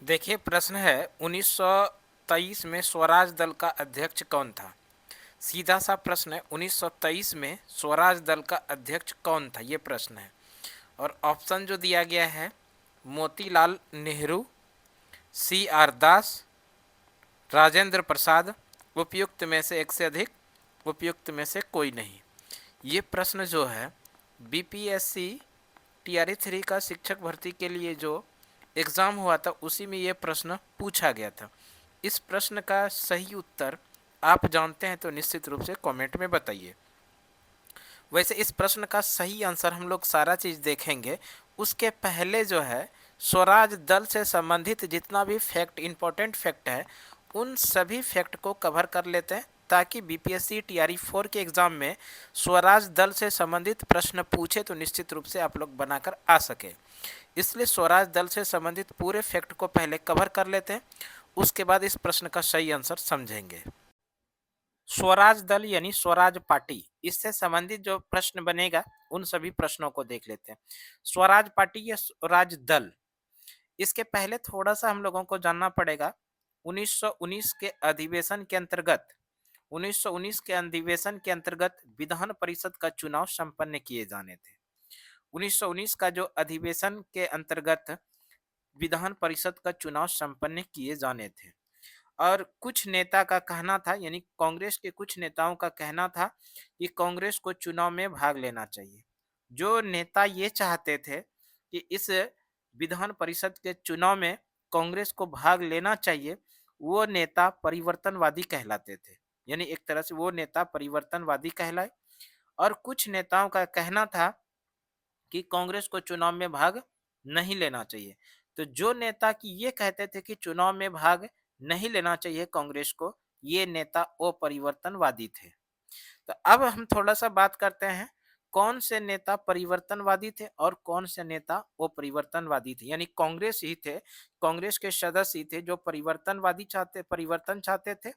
देखिए प्रश्न है 1923 में स्वराज दल का अध्यक्ष कौन था। सीधा सा प्रश्न है 1923 में स्वराज दल का अध्यक्ष कौन था, ये प्रश्न है। और ऑप्शन जो दिया गया है मोतीलाल नेहरू, सी आर दास, राजेंद्र प्रसाद, उपयुक्त में से एक से अधिक, उपयुक्त में से कोई नहीं। ये प्रश्न जो है बीपीएससी टीआरई 3 का शिक्षक भर्ती के लिए जो एग्ज़ाम हुआ था उसी में ये प्रश्न पूछा गया था। इस प्रश्न का सही उत्तर आप जानते हैं तो निश्चित रूप से कमेंट में बताइए। वैसे इस प्रश्न का सही आंसर हम लोग सारा चीज़ देखेंगे, उसके पहले जो है स्वराज दल से संबंधित जितना भी फैक्ट, इंपॉर्टेंट फैक्ट है, उन सभी फैक्ट को कवर कर लेते हैं ताकि बीपीएससी टीआरई 4 के एग्ज़ाम में स्वराज दल से संबंधित प्रश्न पूछे तो निश्चित रूप से आप लोग बनाकर आ सके। इसलिए स्वराज दल से संबंधित पूरे फैक्ट को पहले कवर कर लेते हैं, उसके बाद इस प्रश्न का सही आंसर समझेंगे। स्वराज दल यानी स्वराज पार्टी, इससे संबंधित जो प्रश्न बनेगा उन सभी प्रश्नों को देख लेते हैं। स्वराज पार्टी या स्वराज दल, इसके पहले थोड़ा सा हम लोगों को जानना पड़ेगा। 1919 के अधिवेशन के अंतर्गत 1919 के अधिवेशन के अंतर्गत विधान परिषद का चुनाव संपन्न किए जाने थे। 1919 का जो अधिवेशन के अंतर्गत विधान परिषद का चुनाव संपन्न किए जाने थे। और कुछ नेता का कहना था, यानी कांग्रेस के कुछ नेताओं का कहना था कि कांग्रेस को चुनाव में भाग लेना चाहिए। जो नेता ये चाहते थे कि इस विधान परिषद के चुनाव में कांग्रेस को भाग लेना चाहिए, वो नेता परिवर्तनवादी कहलाते थे। यानी एक तरह से वो नेता परिवर्तनवादी कहलाए। और कुछ नेताओं का कहना था कि कांग्रेस को चुनाव में भाग नहीं लेना चाहिए। तो जो नेता की ये कहते थे कि चुनाव में भाग नहीं लेना चाहिए कांग्रेस को, ये नेता अपरिवर्तनवादी थे। तो अब हम थोड़ा सा बात करते हैं कौन से नेता परिवर्तनवादी थे और कौन से नेता अपरिवर्तनवादी थे। यानी कांग्रेस ही थे, कांग्रेस के सदस्य ही थे जो परिवर्तन चाहते थे,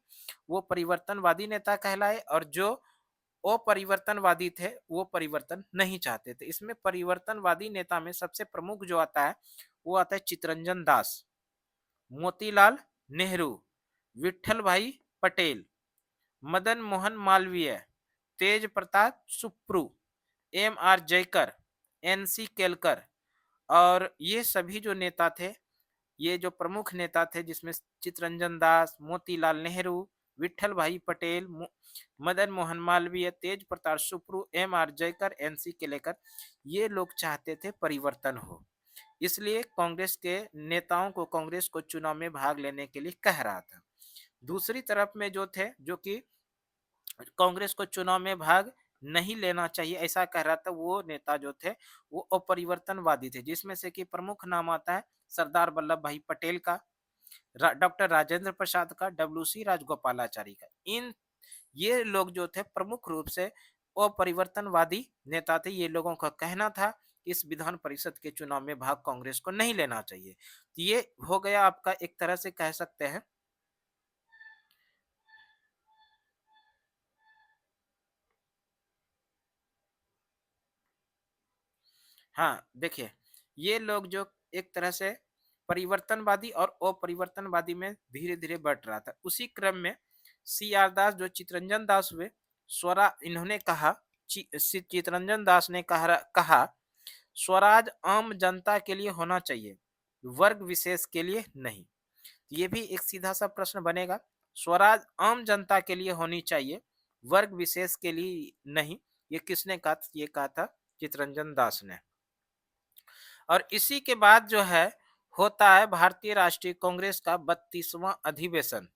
वो परिवर्तनवादी नेता कहलाए। और जो अपरिवर्तनवादी थे वो परिवर्तन नहीं चाहते थे। इसमें परिवर्तनवादी नेता में सबसे प्रमुख जो आता है वो आता है चितरंजन दास, Motilal Nehru, Vithal Bhai Patel, Madan Mohan Malaviya, Tej Pratap Sapru, M R Jayakar, N C Kelkar. और ये सभी जो नेता थे, ये जो प्रमुख नेता थे जिसमें चितरंजन दास, Motilal Nehru, Vithal Bhai Patel, Madan Mohan Malaviya, Tej Pratap Sapru, M R Jayakar, NC Kelkar, ये लोग चाहते थे परिवर्तन हो। इसलिए कांग्रेस के नेताओं को कांग्रेस को चुनाव में भाग लेने के लिए कह रहा था। दूसरी तरफ में जो थे, जो कि कांग्रेस को चुनाव में भाग नहीं लेना चाहिए ऐसा कह रहा था, वो नेता जो थे वो अपरिवर्तनवादी थे। जिसमें से कि प्रमुख नाम आता है सरदार वल्लभ भाई पटेल का, डॉक्टर राजेंद्र प्रसाद का, डब्ल्यू सी राजगोपालाचारी का। इन ये लोग जो थे प्रमुख रूप से अपरिवर्तनवादी नेता थे। ये लोगों का कहना था कि इस विधान परिषद के चुनाव में भाग कांग्रेस को नहीं लेना चाहिए। तो ये हो गया आपका, एक तरह से कह सकते हैं। हाँ, देखिए, ये लोग जो एक तरह से परिवर्तनवादी और अपरिवर्तनवादी में धीरे-धीरे बँट रहा था। उसी क्रम में सी आर दास जो चितरंजन दास हुए, इन्होंने कहा, चितरंजन दास ने कहा स्वराज आम जनता के लिए होना चाहिए, वर्ग विशेष के लिए नहीं। ये भी एक सीधा-सा प्रश्न बनेगा। स्वराज आम जनता के लिए होनी चाहिए, वर्ग विशेष के लिए नहीं। ये किसने कहा? ये कहा था चितरंजन दास ने। और इसी के बाद जो है होता है भारतीय राष्ट्रीय कांग्रेस का 32वां अधिवेशन।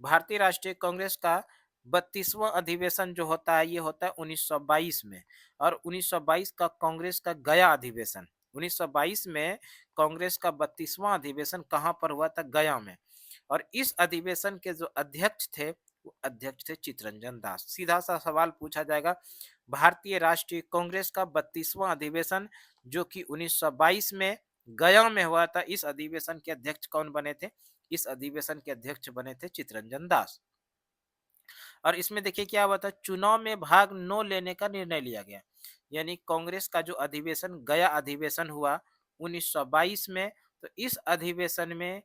भारतीय राष्ट्रीय कांग्रेस का 32वां अधिवेशन जो होता है ये होता है 1922 में। और 1922 का कांग्रेस का गया अधिवेशन, 1922 में कांग्रेस का 32वां अधिवेशन कहाँ पर हुआ था? गया में। और इस अधिवेशन के जो अध्यक्ष थे वो अध्यक्ष थे चितरंजन दास। सीधा सा सवाल पूछा जाएगा, भारतीय राष्ट्रीय कांग्रेस का 32वां अधिवेशन जो कि 1922 में गया में हुआ था, इस अधिवेशन के अध्यक्ष कौन बने थे? इस अधिवेशन के अध्यक्ष बने थे चितरंजन दास। और इसमें देखिए क्या हुआ था, चुनाव में भाग न लेने का निर्णय लिया गया। यानी कांग्रेस का जो अधिवेशन गया अधिवेशन हुआ 1922 में, तो इस अधिवेशन में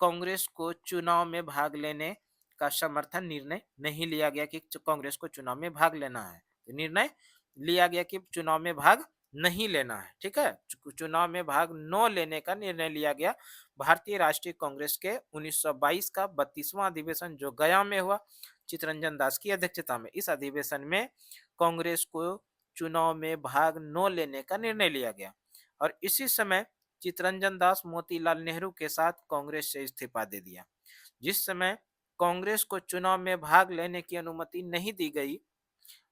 कांग्रेस को चुनाव में भाग लेने का समर्थन निर्णय नहीं लिया गया कि कांग्रेस को चुनाव में भाग लेना है। तो निर्णय लिया गया कि चुनाव में भाग नहीं लेना है। ठीक है, चुनाव में भाग न लेने का निर्णय लिया गया। भारतीय राष्ट्रीय कांग्रेस के 1922 का 32वां अधिवेशन जो गया में हुआ, चित्तरंजन दास की अध्यक्षता में, इस अधिवेशन में कांग्रेस को चुनाव में भाग न लेने का निर्णय लिया गया। और इसी समय चित्तरंजन दास मोतीलाल नेहरू के साथ कांग्रेस से इस्तीफा दे दिया। जिस समय कांग्रेस को चुनाव में भाग लेने की अनुमति नहीं दी गई,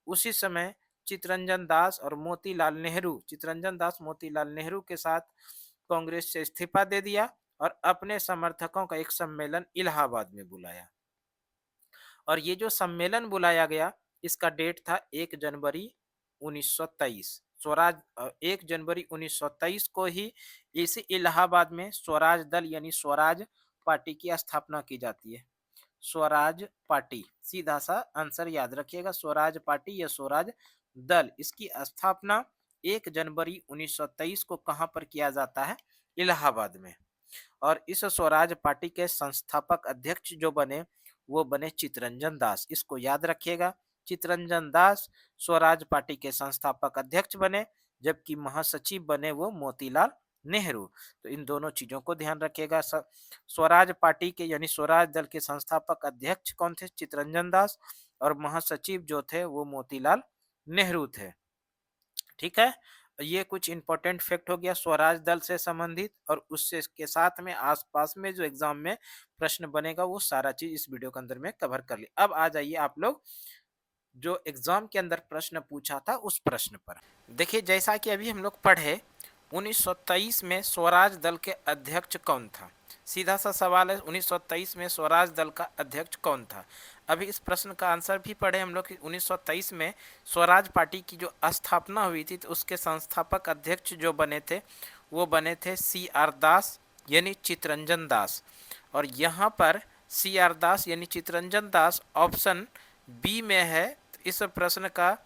उसी समय चित्तरंजन दास मोतीलाल नेहरू के साथ कांग्रेस से इस्तीफा दे दिया और अपने समर्थकों का एक सम्मेलन इलाहाबाद में बुलाया। और ये जो सम्मेलन बुलाया गया, इसका डेट था 1 जनवरी 1923। 1 जनवरी 1923 को ही इसी इलाहाबाद में स्वराज दल यानी स्वराज पार्टी की स्थापना की जाती है। स्वराज पार्टी, सीधा सा आंसर याद रखिएगा, स्वराज पार्टी या स्वराज दल, इसकी स्थापना 1 जनवरी 1923 को कहां पर किया जाता है? इलाहाबाद में। और इस स्वराज पार्टी के संस्थापक अध्यक्ष जो बने, वो बने चित्तरंजन दास। इसको याद रखिएगा, चित्तरंजन दास स्वराज पार्टी के संस्थापक अध्यक्ष बने, जबकि महासचिव बने वो मोतीलाल नेहरू। तो इन दोनों चीजों को ध्यान रखिएगा। स्वराज पार्टी के यानी स्वराज दल के संस्थापक अध्यक्ष कौन थे? चित्तरंजन दास। और महासचिव जो थे वो मोतीलाल नेहरू थे। ठीक है, ये कुछ इंपॉर्टेंट फैक्ट हो गया स्वराज दल से संबंधित। और उससे के साथ में आसपास में जो एग्जाम में प्रश्न बनेगा वो सारा चीज इस वीडियो के अंदर में कवर कर ली। अब आ जाइए आप लोग जो एग्जाम के अंदर प्रश्न पूछा था उस प्रश्न पर। देखिए, जैसा कि अभी हम लोग पढ़े, 1923 में स्वराज दल के अध्यक्ष कौन था? सीधा सा सवाल है, 1923 में स्वराज दल का अध्यक्ष कौन था? अभी इस प्रश्न का आंसर भी पढ़े हम लोग कि 1923 में स्वराज पार्टी की जो स्थापना हुई थी, तो उसके संस्थापक अध्यक्ष जो बने थे वो बने थे CR दास यानी चित्तरंजन दास। और यहाँ पर CR दास यानी चित्तरंजन दास ऑप्शन बी में है। तो इस प्रश्न का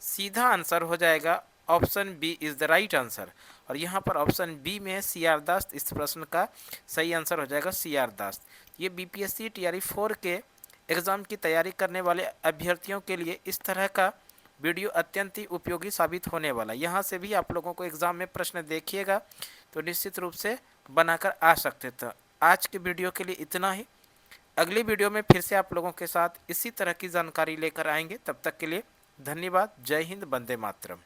सीधा आंसर हो जाएगा option B is the right answer. और यहाँ पर ऑप्शन बी में है CR दास। इस प्रश्न का सही आंसर हो जाएगा CR दास। ये BPSC TRE 4 के एग्ज़ाम की तैयारी करने वाले अभ्यर्थियों के लिए इस तरह का वीडियो अत्यंत ही उपयोगी साबित होने वाला। यहाँ से भी आप लोगों को एग्ज़ाम में प्रश्न देखिएगा तो निश्चित रूप से बनाकर आ सकते थे। आज के वीडियो के लिए इतना ही। अगली वीडियो में फिर से आप लोगों के साथ इसी तरह की जानकारी लेकर आएंगे। तब तक के लिए धन्यवाद। जय हिंद, वंदे मातरम।